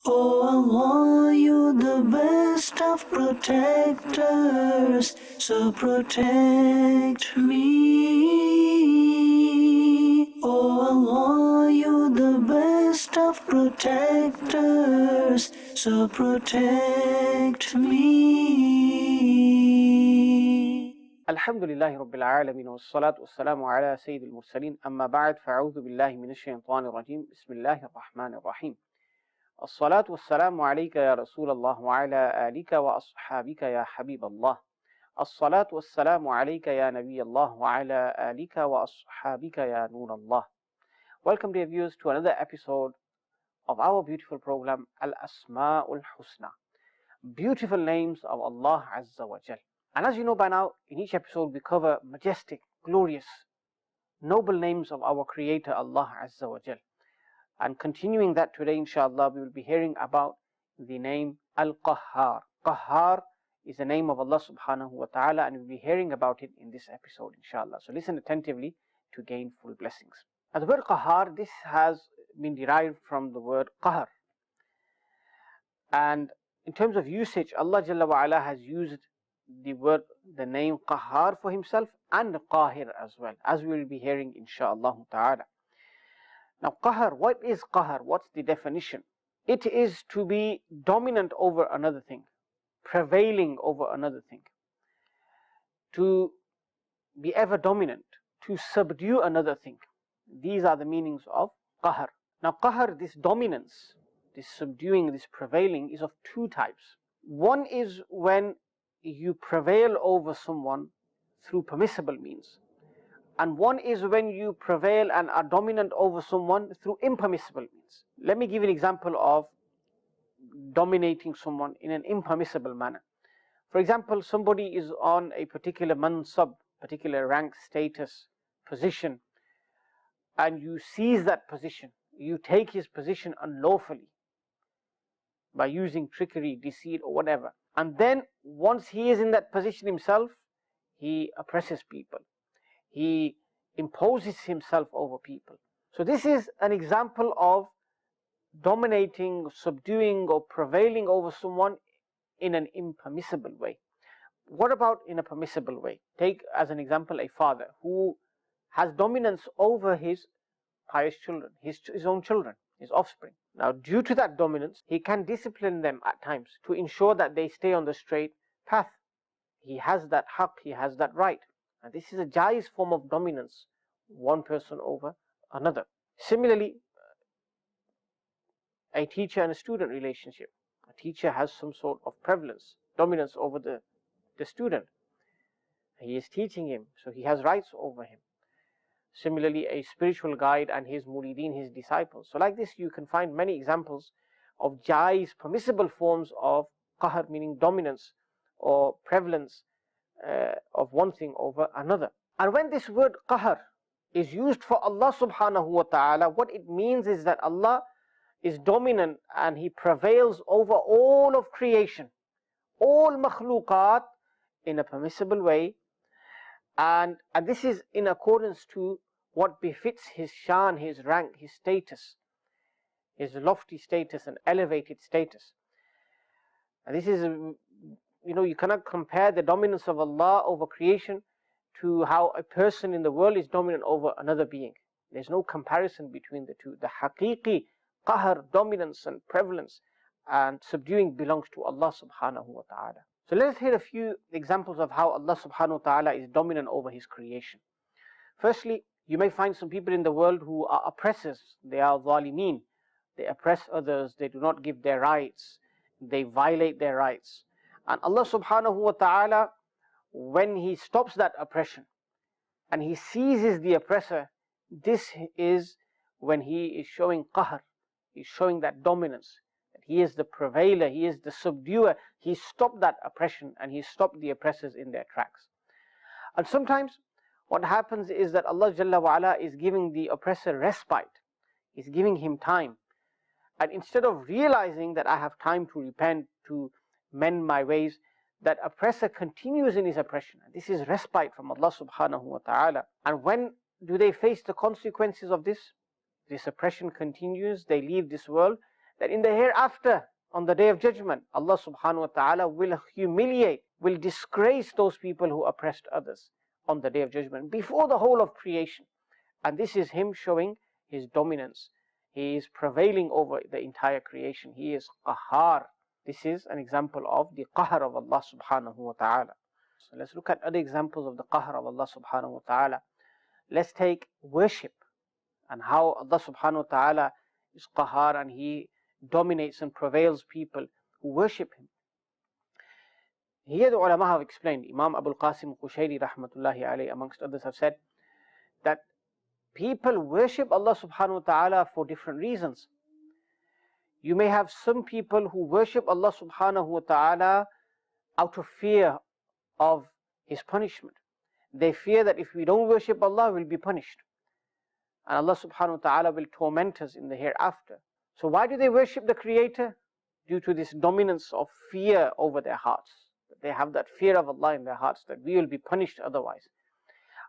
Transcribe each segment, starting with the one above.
Oh Allah, you're the best of protectors, so protect me. Oh Allah, you're the best of protectors, so protect me. Alhamdulillahi Rabbil Alameen wa salatu wa salamu ala Sayyidil Mursaleen amma ba'd fa'udhu billahi minash shaytanir rajim bismillahir rahmanir rahim as-salatu wa salamu alayka ya Rasulallah wa ala alika wa ashabika ya Habiballah as-salatu wa salamu alayka ya Nabiyallah wa ala alika wa ashabika ya Nurallah. Welcome dear viewers to another episode of our beautiful program Al-Asma'ul Husna, beautiful names of Allah Azza wa Jal. And as you know by now, in each episode we cover majestic, glorious, noble names of our Creator Allah Azza wa Jal. And continuing that today, inshallah, we will be hearing about the name Al-Qahhar. Qahhar is the name of Allah subhanahu wa ta'ala, and we'll be hearing about it in this episode, inshallah. So listen attentively to gain full blessings. Now the word Qahhar, this has been derived from the word Qahr. And in terms of usage, Allah Jalla wa Ala has used the name Qahhar for himself and Qahir as well, as we will be hearing inshaAllah ta'ala. Now Qahr, what is Qahr? What's the definition? It is to be dominant over another thing, prevailing over another thing, to be ever dominant, to subdue another thing. These are the meanings of Qahr. Now Qahr, this dominance, this subduing, this prevailing, is of two types. One is when you prevail over someone through permissible means, and one is when you prevail and are dominant over someone through impermissible means. Let me give you an example of dominating someone in an impermissible manner. For example, somebody is on a particular mansab, particular rank, status, position, and you seize that position. You take his position unlawfully by using trickery, deceit, or whatever. And then once he is in that position himself, he oppresses people. He imposes himself over people. So this is an example of dominating, subduing, or prevailing over someone in an impermissible way. What about in a permissible way? Take as an example a father who has dominance over his pious children, his own children, his offspring. Now, due to that dominance, he can discipline them at times to ensure that they stay on the straight path. He has that haqq, he has that right. And this is a jaiz form of dominance, one person over another. Similarly, a teacher and a student relationship. A teacher has some sort of prevalence, dominance over the student. He is teaching him, so he has rights over him. Similarly, a spiritual guide and his murideen, his disciples. So like this, you can find many examples of jaiz, permissible forms of qahr, meaning dominance or prevalence of one thing over another. And when this word qahr is used for Allah subhanahu wa ta'ala, what it means is that Allah is dominant and He prevails over all of creation, all makhluqat, in a permissible way. And this is in accordance to what befits His shan, His rank, His status, His lofty status and elevated status. And this is, you cannot compare the dominance of Allah over creation to how a person in the world is dominant over another being. There's no comparison between the two. The haqiqi, qahr, dominance and prevalence and subduing belongs to Allah subhanahu wa ta'ala. So let us hear a few examples of how Allah subhanahu wa ta'ala is dominant over His creation. Firstly, you may find some people in the world who are oppressors. They are zalimeen. They oppress others. They do not give their rights. They violate their rights. And Allah subhanahu wa ta'ala, when He stops that oppression and He seizes the oppressor, this is when He is showing qahr. He's showing that dominance. He is the prevailer, He is the subduer. He stopped that oppression and He stopped the oppressors in their tracks. And sometimes what happens is that Allah Jalla wa Ala is giving the oppressor respite. He's giving him time. And instead of realizing that I have time to repent, to mend my ways, that oppressor continues in his oppression. And this is respite from Allah subhanahu wa ta'ala. And when do they face the consequences of this? This oppression continues, they leave this world. that in the hereafter, on the day of judgment, Allah subhanahu wa ta'ala will humiliate, will disgrace those people who oppressed others on the day of judgment before the whole of creation. And this is him showing his dominance. He is prevailing over the entire creation. He is Qahhar. This is an example of the Qahr of Allah subhanahu wa ta'ala. So let's look at other examples of the Qahr of Allah subhanahu wa ta'ala. Let's take worship and how Allah subhanahu wa ta'ala is Qahhar and He dominates and prevails people who worship Him. Here the ulama have explained, Imam Abul Qasim Qushayri rahmatullahi alayhi amongst others have said that people worship Allah subhanahu wa ta'ala for different reasons. You may have some people who worship Allah subhanahu wa ta'ala out of fear of His punishment. They fear that if we don't worship Allah, we'll be punished. And Allah subhanahu wa ta'ala will torment us in the hereafter. So why do they worship the Creator? Due to this dominance of fear over their hearts. They have that fear of Allah in their hearts, that we will be punished otherwise.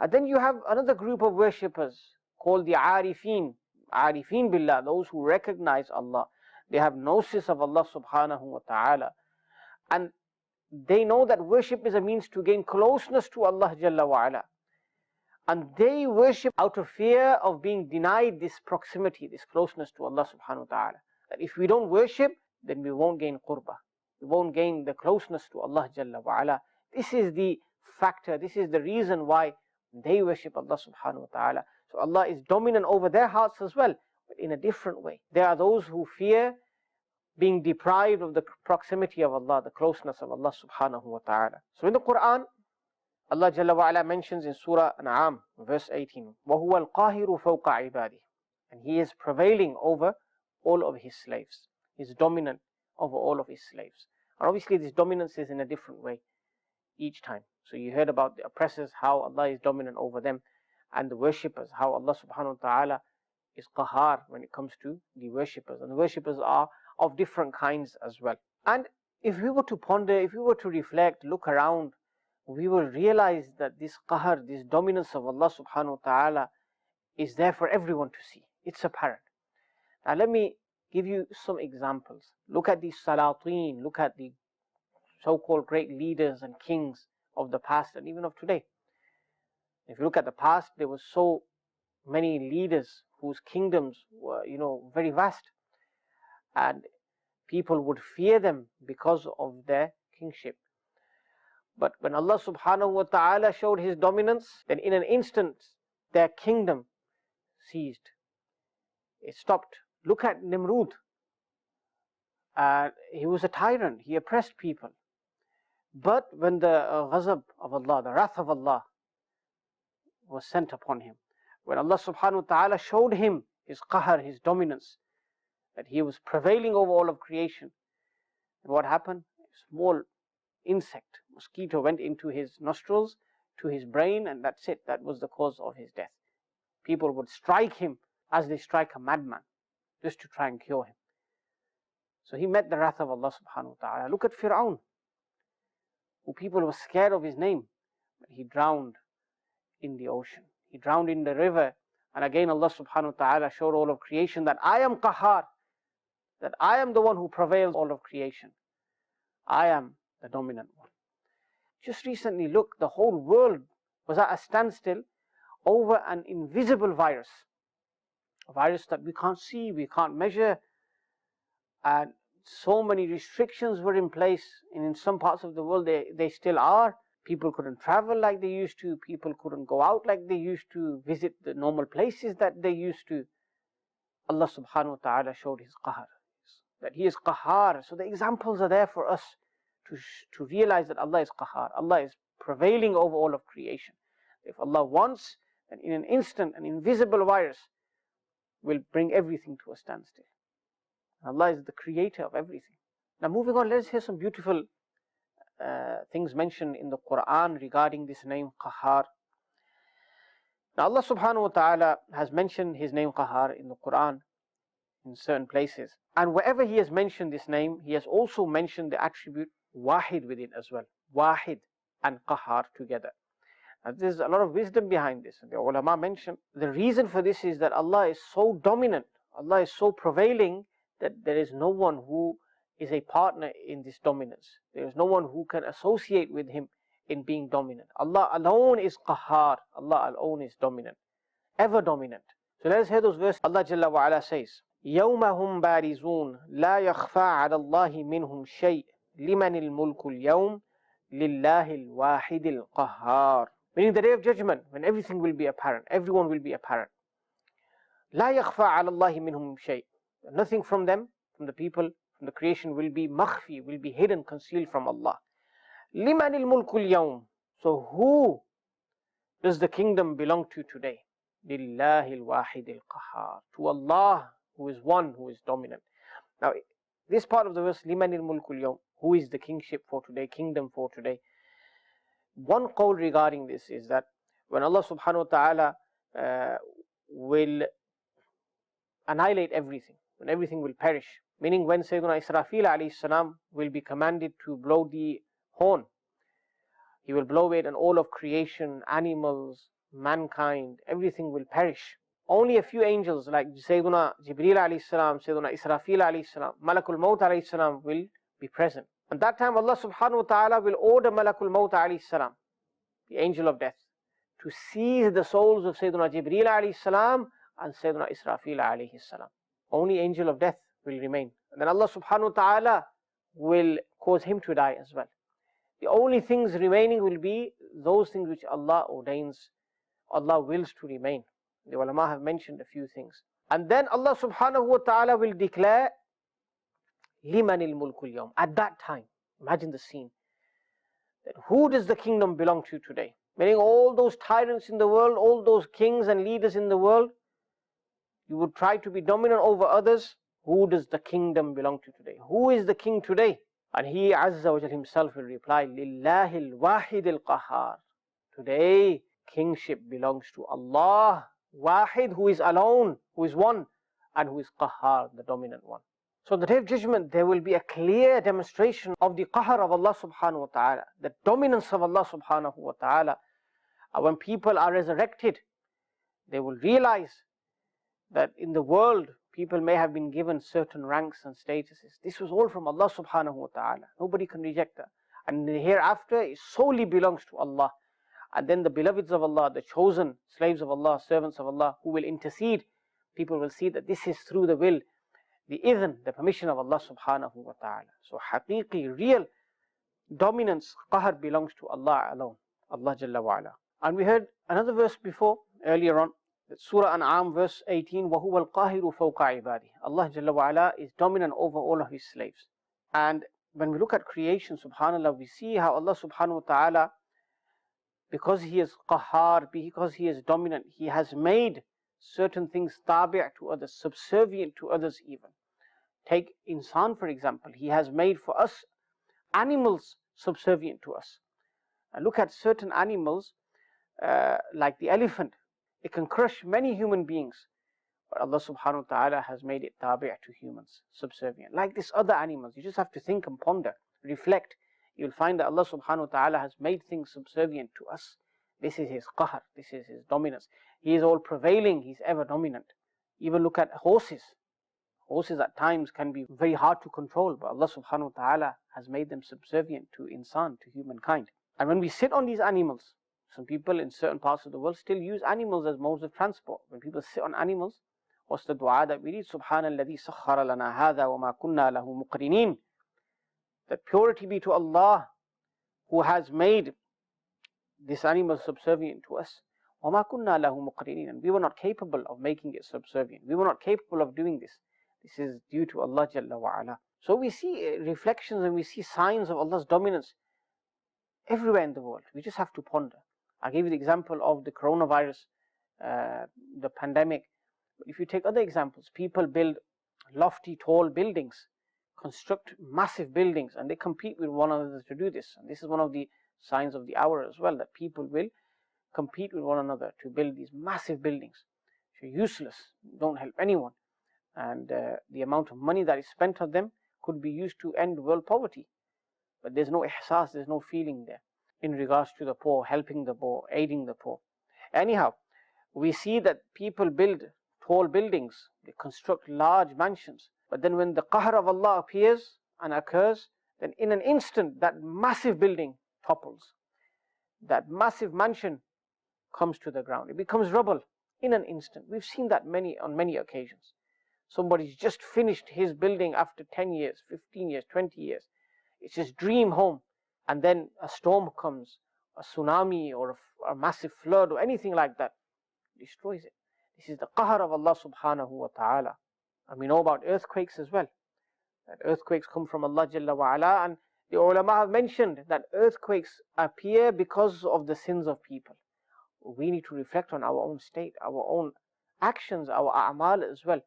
And then you have another group of worshippers called the Arifin. Arifin billah, those who recognize Allah. They have gnosis of Allah subhanahu wa ta'ala. And they know that worship is a means to gain closeness to Allah Jalla wa ala. And they worship out of fear of being denied this proximity, this closeness to Allah subhanahu wa ta'ala. That if we don't worship, then we won't gain qurbah. We won't gain the closeness to Allah Jalla wa ala. This is the factor, this is the reason why they worship Allah subhanahu wa ta'ala. So Allah is dominant over their hearts as well, but in a different way. There are those who fear being deprived of the proximity of Allah, the closeness of Allah subhanahu wa ta'ala. So in the Quran, Allah Jalla wa ala mentions in Surah An'am, verse 18, وَهُوَ الْقَاهِرُ فَوْقَ عِبَادِهِ. And He is prevailing over all of His slaves. He is dominant over all of His slaves. And obviously this dominance is in a different way each time. So you heard about the oppressors, how Allah is dominant over them, and the worshippers, how Allah subhanahu wa ta'ala is Qahhar when it comes to the worshippers. And the worshippers are of different kinds as well. And if we were to ponder, if we were to reflect, look around, we will realize that this Qahr, this dominance of Allah subhanahu wa ta'ala is there for everyone to see. It's apparent. Now let me give you some examples. Look at the Salatin, look at the so-called great leaders and kings of the past and even of today. If you look at the past, there were so many leaders whose kingdoms were, very vast. And people would fear them because of their kingship. But when Allah subhanahu wa ta'ala showed His dominance, then in an instant, their kingdom ceased. It stopped. Look at Nimrud. He was a tyrant. He oppressed people. But when the ghazab of Allah, the wrath of Allah was sent upon him, when Allah subhanahu wa ta'ala showed him His qahr, His dominance, that He was prevailing over all of creation, and what happened? A small insect, mosquito, went into his nostrils, to his brain, and that's it. That was the cause of his death. People would strike him as they strike a madman, just to try and cure him. So he met the wrath of Allah subhanahu wa ta'ala. Look at Fir'aun, who people were scared of his name, but he drowned in the ocean. He drowned in the river. And again Allah subhanahu wa ta'ala showed all of creation that I am Qahhar, that I am the one who prevails all of creation. I am the dominant one. Just recently, look, the whole world was at a standstill over an invisible virus. A virus that we can't see, we can't measure. And so many restrictions were in place. And in some parts of the world, they still are. People couldn't travel like they used to. People couldn't go out like they used to, visit the normal places that they used to. Allah subhanahu wa ta'ala showed His qahr, that He is Qahhar. So the examples are there for us to realize that Allah is Qahhar. Allah is prevailing over all of creation. If Allah wants, then in an instant, an invisible virus will bring everything to a standstill. Allah is the creator of everything. Now moving on, let's hear some beautiful things mentioned in the Quran regarding this name Qahhar. Now Allah subhanahu wa ta'ala has mentioned His name Qahhar in the Quran in certain places. And wherever He has mentioned this name, He has also mentioned the attribute Wahid with it as well. Wahid and Qahhar together. Now there's a lot of wisdom behind this. And the ulama mention the reason for this is that Allah is so dominant, Allah is so prevailing, that there is no one who is a partner in this dominance. There is no one who can associate with him in being dominant. Allah alone is Qahhar. Allah alone is dominant, ever dominant. So let us hear those verses. Allah Jalla wa Ala says, يَوْمَ هُمْ بَارِزُونَ لَا يَخْفَى عَلَى اللَّهِ مِنْهُمْ شَيْءٍ لِمَنِ الْمُلْكُ الْيَوْمِ لِلَّهِ الْوَاحِدِ الْقَهَّارِ. Meaning the day of judgment, when everything will be apparent, everyone will be apparent. لَا يَخْفَى عَلَى اللَّهِ مِنْهُمْ شَيْءٍ. Nothing from them, from the people, from the creation will be makhfi, will be hidden, concealed from Allah. لِمَنِ الْمُلْكُ الْيَوْمِ. So who does the kingdom belong to today? لِلَّهِ الْوَاحِدِ الْقَهَّارِ. To Allah, who is one, who is dominant. Now, this part of the verse, لِمَنِ الْمُلْكُ الْيَوْمِ, who is the kingship for today, kingdom for today? One qawl regarding this is that when Allah subhanahu wa ta'ala will annihilate everything, when everything will perish, meaning when Sayyidina Israfil alayhi salam will be commanded to blow the horn, he will blow it and all of creation, animals, mankind, everything will perish. Only a few angels like Sayyidina Jibreel alayhi salam, Sayyidina Israfil alayhi salam, Malakul Maut alayhi salam will be present. At that time Allah subhanahu wa ta'ala will order Malakul Maut alayhi salam, the angel of death, to seize the souls of Sayyidina Jibreel alayhi salam and Sayyidina Israfil alayhi salam. Only angel of death will remain. And then Allah subhanahu wa ta'ala will cause him to die as well. The only things remaining will be those things which Allah ordains, Allah wills to remain. The ulama have mentioned a few things. And then Allah subhanahu wa ta'ala will declare, لِمَنِ الْمُلْكُ الْيَوْمِ. At that time, imagine the scene. That who does the kingdom belong to today? Meaning all those tyrants in the world, all those kings and leaders in the world, you would try to be dominant over others. Who does the kingdom belong to today? Who is the king today? And he Azza wa Jal himself will reply, لِلَّهِ الْوَاحِدِ الْقَهَّارِ. Today, kingship belongs to Allah, Wahid, who is alone, who is one, and who is Qahhar, the dominant one. So on the day of judgment, there will be a clear demonstration of the Qahhar of Allah subhanahu wa ta'ala, the dominance of Allah subhanahu wa ta'ala. And when people are resurrected, they will realize that in the world, people may have been given certain ranks and statuses. This was all from Allah subhanahu wa ta'ala. Nobody can reject that. And the hereafter, it solely belongs to Allah. And then the beloveds of Allah, the chosen slaves of Allah, servants of Allah, who will intercede, people will see that this is through the will, the idhn, the permission of Allah subhanahu wa ta'ala. So haqiqi, real dominance, qahar, belongs to Allah alone, Allah Jalla wa Ala. And we heard another verse before, earlier on, that Surah An'am verse 18, وَهُوَ الْقَاهِرُ فَوْقَ عِبَادِهِ. Allah Jalla wa Ala is dominant over all of His slaves. And when we look at creation, subhanAllah, we see how Allah subhanahu wa ta'ala, because He is Qahhar, because He is dominant, He has made certain things tabi' to others, subservient to others even. Take insan for example. He has made for us animals subservient to us. And look at certain animals like the elephant. It can crush many human beings. But Allah subhanahu wa ta'ala has made it tabi' to humans, subservient. Like these other animals, you just have to think and ponder, reflect. You'll find that Allah subhanahu wa ta'ala has made things subservient to us. This is His qahar, this is His dominance. He is all prevailing, He's ever dominant. Even look at horses. Horses at times can be very hard to control, but Allah subhanahu wa ta'ala has made them subservient to insan, to humankind. And when we sit on these animals, some people in certain parts of the world still use animals as modes of transport. When people sit on animals, what's the dua that we read? Subhanalladhi sakhara lana hadha wa ma kunna lahu muqrinin. That purity be to Allah, who has made this animal subservient to us. وَمَا كُنَّا لَهُ مُقْرِنِينَ. And we were not capable of making it subservient. We were not capable of doing this. This is due to Allah Jalla wa Ala. So we see reflections and we see signs of Allah's dominance everywhere in the world. We just have to ponder. I gave you the example of the coronavirus, the pandemic. But if you take other examples, people build lofty, tall buildings, construct massive buildings, and they compete with one another to do this. And this is one of the signs of the hour as well, that people will compete with one another to build these massive buildings. Which are useless, don't help anyone. And the amount of money that is spent on them could be used to end world poverty. But there's no ihsas, there's no feeling there in regards to the poor, helping the poor, aiding the poor. Anyhow, we see that people build tall buildings, they construct large mansions, But then when the qahr of Allah appears and occurs, then in an instant that massive building topples. That massive mansion comes to the ground. It becomes rubble in an instant. We've seen that on many occasions. Somebody's just finished his building after 10 years, 15 years, 20 years. It's his dream home. And then a storm comes, a tsunami or a massive flood or anything like that, destroys it. This is the qahr of Allah subhanahu wa ta'ala. And we know about earthquakes as well. That earthquakes come from Allah Jalla wa Ala, and the ulama have mentioned that earthquakes appear because of the sins of people. We need to reflect on our own state, our own actions, our a'mal as well.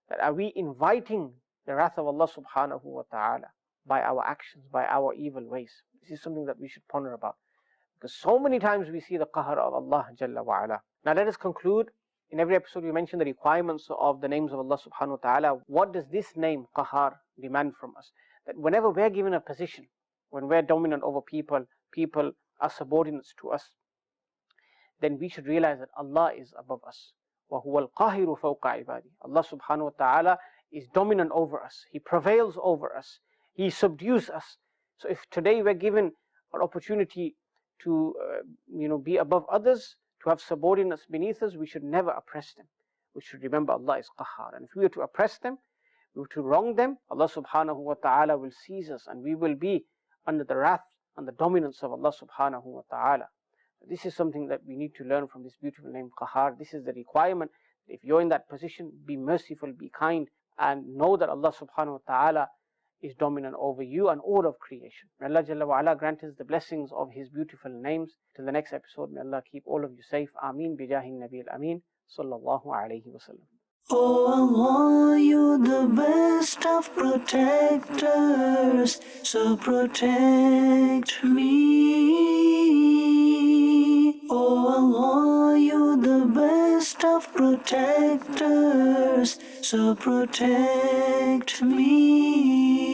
That are we inviting the wrath of Allah subhanahu wa ta'ala by our actions, by our evil ways? This is something that we should ponder about. Because so many times we see the qahr of Allah Jalla wa Ala. Now let us conclude. In every episode we mention the requirements of the names of Allah subhanahu wa ta'ala. What does this name, Qahhar, demand from us? That whenever we're given a position, when we're dominant over people, people are subordinates to us, then we should realize that Allah is above us. وَهُوَ الْقَاهِرُ فَوْقَ عِبَادِهِ. Allah subhanahu wa ta'ala is dominant over us. He prevails over us. He subdues us. So if today we're given an opportunity to be above others, to have subordinates beneath us, we should never oppress them. We should remember Allah is Qahhar. And if we were to oppress them, we were to wrong them, Allah subhanahu wa ta'ala will seize us and we will be under the wrath and the dominance of Allah subhanahu wa ta'ala. This is something that we need to learn from this beautiful name Qahhar. This is the requirement. If you're in that position, be merciful, be kind, and know that Allah subhanahu wa ta'ala is dominant over you and all of creation. May Allah Jalla wa Ala grant us the blessings of His beautiful names. Till the next episode, may Allah keep all of you safe. Ameen bijahin Nabi al-Ameen. Sallallahu alayhi wa sallam. Oh Allah, you the best of protectors, so protect me. Oh Allah, you the best of protectors, so protect me.